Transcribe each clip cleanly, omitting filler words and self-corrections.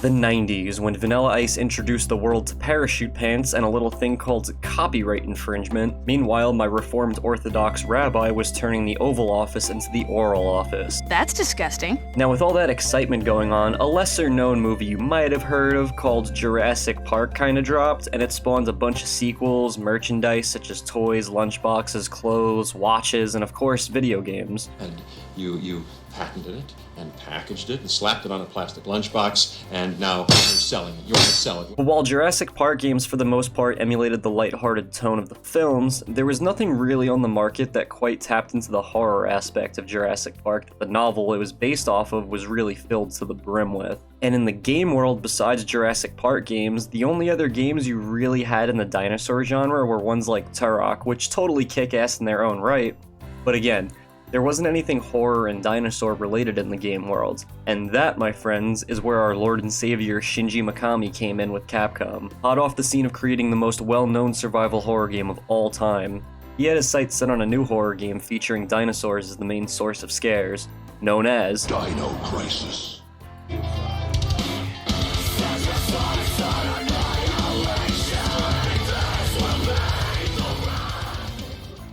The 90s, when Vanilla Ice introduced the world to parachute pants and a little thing called copyright infringement. Meanwhile, my reformed Orthodox rabbi was turning the Oval Office into the Oral Office. That's disgusting. Now, with all that excitement going on, a lesser-known movie you might have heard of called Jurassic Park kinda dropped, and it spawned a bunch of sequels, merchandise such as toys, lunchboxes, clothes, watches, and of course, video games. And you patented it and packaged it and slapped it on a plastic lunchbox, and now you're selling it. You're gonna sell it. But while Jurassic Park games for the most part emulated the lighthearted tone of the films, there was nothing really on the market that quite tapped into the horror aspect of Jurassic Park that the novel it was based off of was really filled to the brim with. And in the game world, besides Jurassic Park games, the only other games you really had in the dinosaur genre were ones like Turok, which totally kick ass in their own right. But again, there wasn't anything horror and dinosaur related in the game world. And that, my friends, is where our Lord and Savior Shinji Mikami came in with Capcom, hot off the scene of creating the most well-known survival horror game of all time. He had his sights set on a new horror game featuring dinosaurs as the main source of scares, known as Dino Crisis.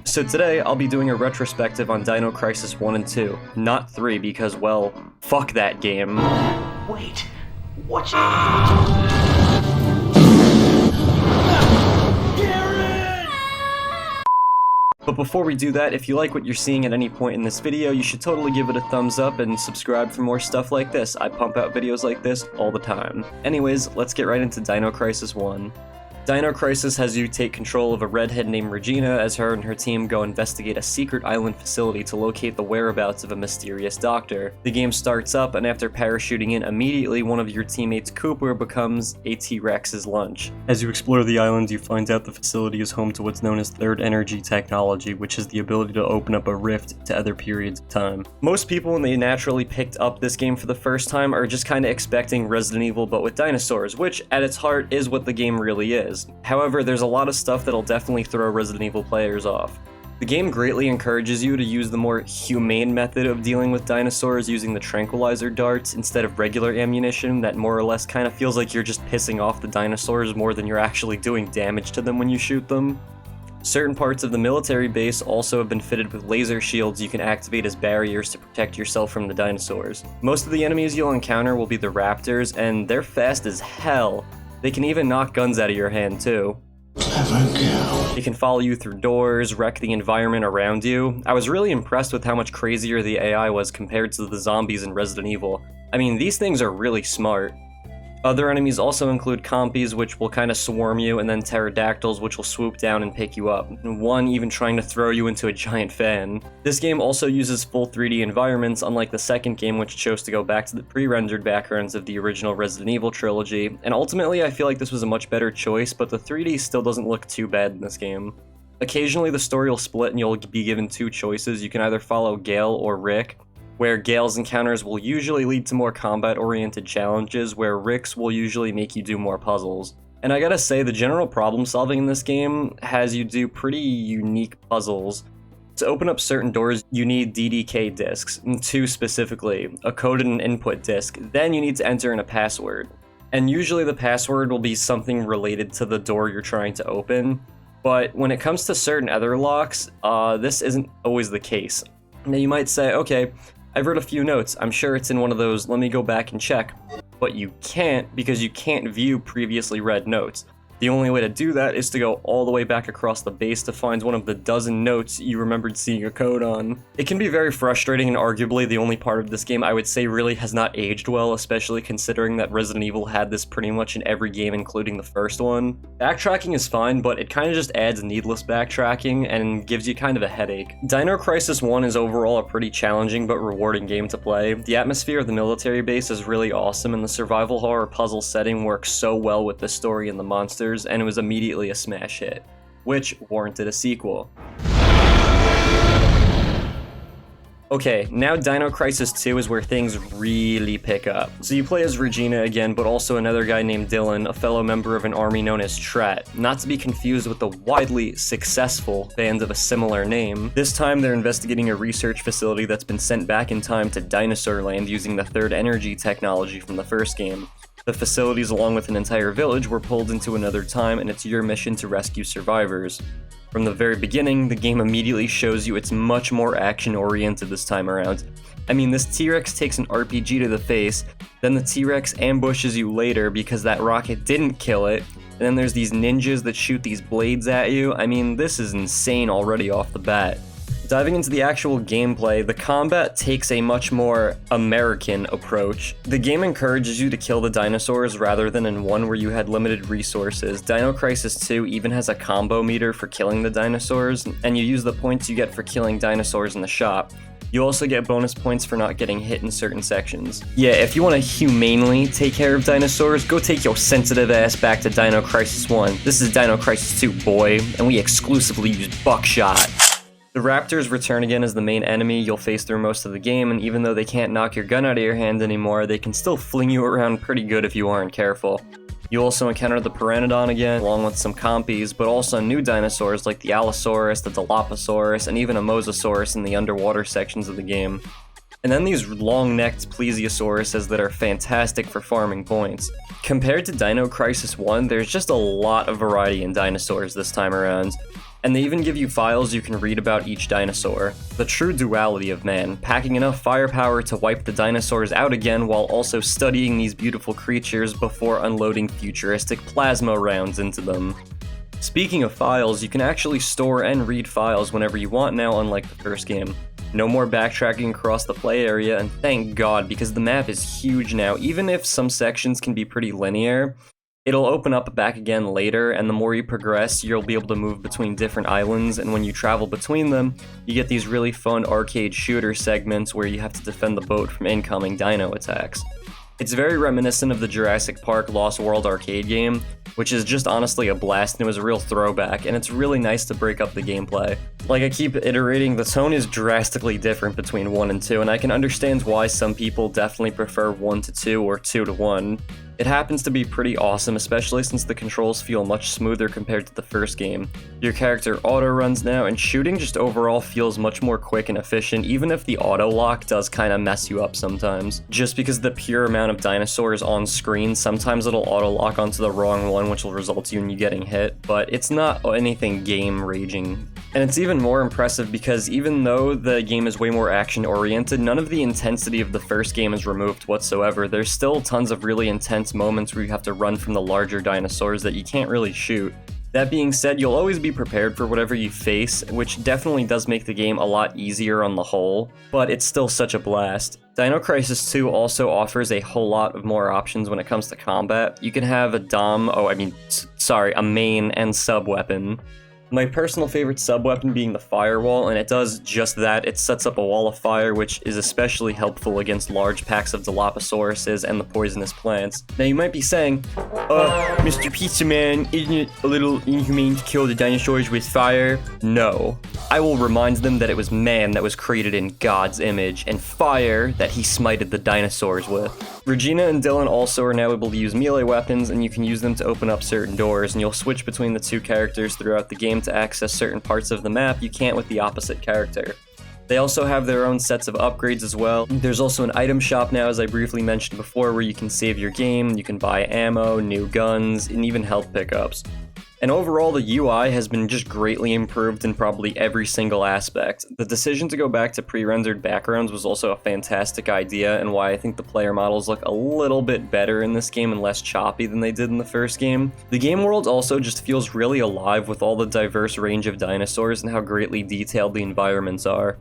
So today, I'll be doing a retrospective on Dino Crisis 1 and 2, not 3 because, well, fuck that game. Wait, what? But before we do that, if you like what you're seeing at any point in this video, you should totally give it a thumbs up and subscribe for more stuff like this. I pump out videos like this all the time. Anyways, let's get right into Dino Crisis 1. Dino Crisis has you take control of a redhead named Regina as her and her team go investigate a secret island facility to locate the whereabouts of a mysterious doctor. The game starts up, and after parachuting in immediately, one of your teammates, Cooper, becomes a T-Rex's lunch. As you explore the island, you find out the facility is home to what's known as third energy technology, which is the ability to open up a rift to other periods of time. Most people, when they naturally picked up this game for the first time, are just kinda expecting Resident Evil but with dinosaurs, which at its heart is what the game really is. However, there's a lot of stuff that'll definitely throw Resident Evil players off. The game greatly encourages you to use the more humane method of dealing with dinosaurs using the tranquilizer darts instead of regular ammunition that more or less kind of feels like you're just pissing off the dinosaurs more than you're actually doing damage to them when you shoot them. Certain parts of the military base also have been fitted with laser shields you can activate as barriers to protect yourself from the dinosaurs. Most of the enemies you'll encounter will be the raptors, and they're fast as hell. They can even knock guns out of your hand, too. They can follow you through doors, wreck the environment around you. I was really impressed with how much crazier the AI was compared to the zombies in Resident Evil. I mean, these things are really smart. Other enemies also include compies, which will kind of swarm you, and then pterodactyls, which will swoop down and pick you up, and one even trying to throw you into a giant fan. This game also uses full 3D environments, unlike the second game, which chose to go back to the pre-rendered backgrounds of the original Resident Evil trilogy, and ultimately I feel like this was a much better choice, but the 3D still doesn't look too bad in this game. Occasionally the story will split and you'll be given two choices. You can either follow Gale or Rick, where Gale's encounters will usually lead to more combat-oriented challenges, where Rick's will usually make you do more puzzles. And I gotta say, the general problem solving in this game has you do pretty unique puzzles. To open up certain doors, you need DDK discs, two specifically, a code and an input disc, then you need to enter in a password. And usually the password will be something related to the door you're trying to open, but when it comes to certain other locks, this isn't always the case. Now you might say, okay, I've read a few notes, I'm sure it's in one of those, let me go back and check. But you can't, because you can't view previously read notes. The only way to do that is to go all the way back across the base to find one of the dozen notes you remembered seeing a code on. It can be very frustrating, and arguably the only part of this game I would say really has not aged well, especially considering that Resident Evil had this pretty much in every game including the first one. Backtracking is fine, but it kind of just adds needless backtracking and gives you kind of a headache. Dino Crisis 1 is overall a pretty challenging but rewarding game to play. The atmosphere of the military base is really awesome, and the survival horror puzzle setting works so well with the story and the monsters, and it was immediately a smash hit, which warranted a sequel. Okay, now Dino Crisis 2 is where things really pick up. So you play as Regina again, but also another guy named Dylan, a fellow member of an army known as Trat, not to be confused with the widely successful band of a similar name. This time they're investigating a research facility that's been sent back in time to Dinosaur Land using the third energy technology from the first game. The facilities along with an entire village were pulled into another time, and it's your mission to rescue survivors. From the very beginning, the game immediately shows you it's much more action-oriented this time around. I mean, this T-Rex takes an RPG to the face, then the T-Rex ambushes you later because that rocket didn't kill it, and then there's these ninjas that shoot these blades at you. I mean, this is insane already off the bat. Diving into the actual gameplay, the combat takes a much more American approach. The game encourages you to kill the dinosaurs rather than in one where you had limited resources. Dino Crisis 2 even has a combo meter for killing the dinosaurs, and you use the points you get for killing dinosaurs in the shop. You also get bonus points for not getting hit in certain sections. Yeah, if you want to humanely take care of dinosaurs, go take your sensitive ass back to Dino Crisis 1. This is Dino Crisis 2, boy, and we exclusively use buckshot. The raptors return again as the main enemy you'll face through most of the game, and even though they can't knock your gun out of your hand anymore, they can still fling you around pretty good if you aren't careful. You also encounter the Pteranodon again, along with some compies, but also new dinosaurs like the Allosaurus, the Dilophosaurus, and even a Mosasaurus in the underwater sections of the game. And then these long-necked Plesiosauruses that are fantastic for farming points. Compared to Dino Crisis 1, there's just a lot of variety in dinosaurs this time around. And they even give you files you can read about each dinosaur. The true duality of man, packing enough firepower to wipe the dinosaurs out again while also studying these beautiful creatures before unloading futuristic plasma rounds into them. Speaking of files, you can actually store and read files whenever you want now, unlike the first game. No more backtracking across the play area, and thank God, because the map is huge now. Even if some sections can be pretty linear, it'll open up back again later, and the more you progress, you'll be able to move between different islands, and when you travel between them, you get these really fun arcade shooter segments where you have to defend the boat from incoming dino attacks. It's very reminiscent of the Jurassic Park Lost World arcade game, which is just honestly a blast, and it was a real throwback, and it's really nice to break up the gameplay. Like I keep iterating, the tone is drastically different between 1 and 2, and I can understand why some people definitely prefer 1 to 2 or 2 to 1. It happens to be pretty awesome, especially since the controls feel much smoother compared to the first game. Your character auto-runs now, and shooting just overall feels much more quick and efficient, even if the auto-lock does kinda mess you up sometimes. Just because the pure amount of dinosaurs on screen, sometimes it'll auto-lock onto the wrong one, which will result in you getting hit, but it's not anything game-raging. And it's even more impressive because even though the game is way more action-oriented, none of the intensity of the first game is removed whatsoever. There's still tons of really intense moments where you have to run from the larger dinosaurs that you can't really shoot. That being said, you'll always be prepared for whatever you face, which definitely does make the game a lot easier on the whole, but it's still such a blast. Dino Crisis 2 also offers a whole lot of more options when it comes to combat. You can have a main and sub-weapon. My personal favorite sub-weapon being the firewall, and it does just that. It sets up a wall of fire, which is especially helpful against large packs of Dilophosaurus and the poisonous plants. Now you might be saying, Mr. Pizza Man, isn't it a little inhumane to kill the dinosaurs with fire? No. I will remind them that it was man that was created in God's image, and fire that he smited the dinosaurs with. Regina and Dylan also are now able to use melee weapons, and you can use them to open up certain doors, and you'll switch between the two characters throughout the game to access certain parts of the map you can't with the opposite character. They also have their own sets of upgrades as well. There's also an item shop now, as I briefly mentioned before, where you can save your game, you can buy ammo, new guns, and even health pickups. And overall, the UI has been just greatly improved in probably every single aspect. The decision to go back to pre-rendered backgrounds was also a fantastic idea, and why I think the player models look a little bit better in this game and less choppy than they did in the first game. The game world also just feels really alive with all the diverse range of dinosaurs and how greatly detailed the environments are.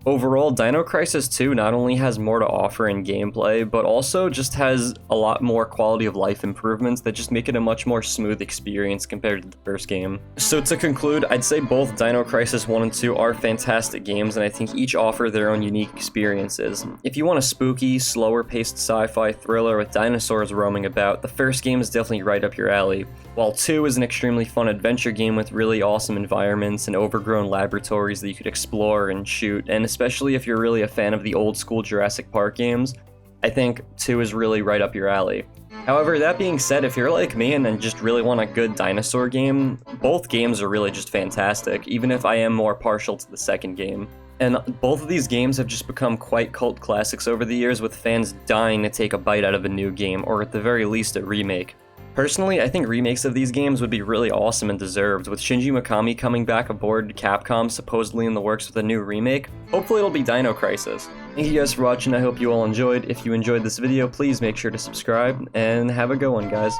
Overall, Dino Crisis 2 not only has more to offer in gameplay, but also just has a lot more quality of life improvements that just make it a much more smooth experience compared to the first game. So to conclude, I'd say both Dino Crisis 1 and 2 are fantastic games, and I think each offer their own unique experiences. If you want a spooky, slower-paced sci-fi thriller with dinosaurs roaming about, the first game is definitely right up your alley, while 2 is an extremely fun adventure game with really awesome environments and overgrown laboratories that you could explore and shoot, and especially if you're really a fan of the old school Jurassic Park games, I think 2 is really right up your alley. However, that being said, if you're like me and just really want a good dinosaur game, both games are really just fantastic, even if I am more partial to the second game. And both of these games have just become quite cult classics over the years, with fans dying to take a bite out of a new game, or at the very least a remake. Personally, I think remakes of these games would be really awesome and deserved, with Shinji Mikami coming back aboard Capcom, supposedly in the works with a new remake. Hopefully it'll be Dino Crisis. Thank you guys for watching, I hope you all enjoyed. If you enjoyed this video, please make sure to subscribe, and have a good one, guys.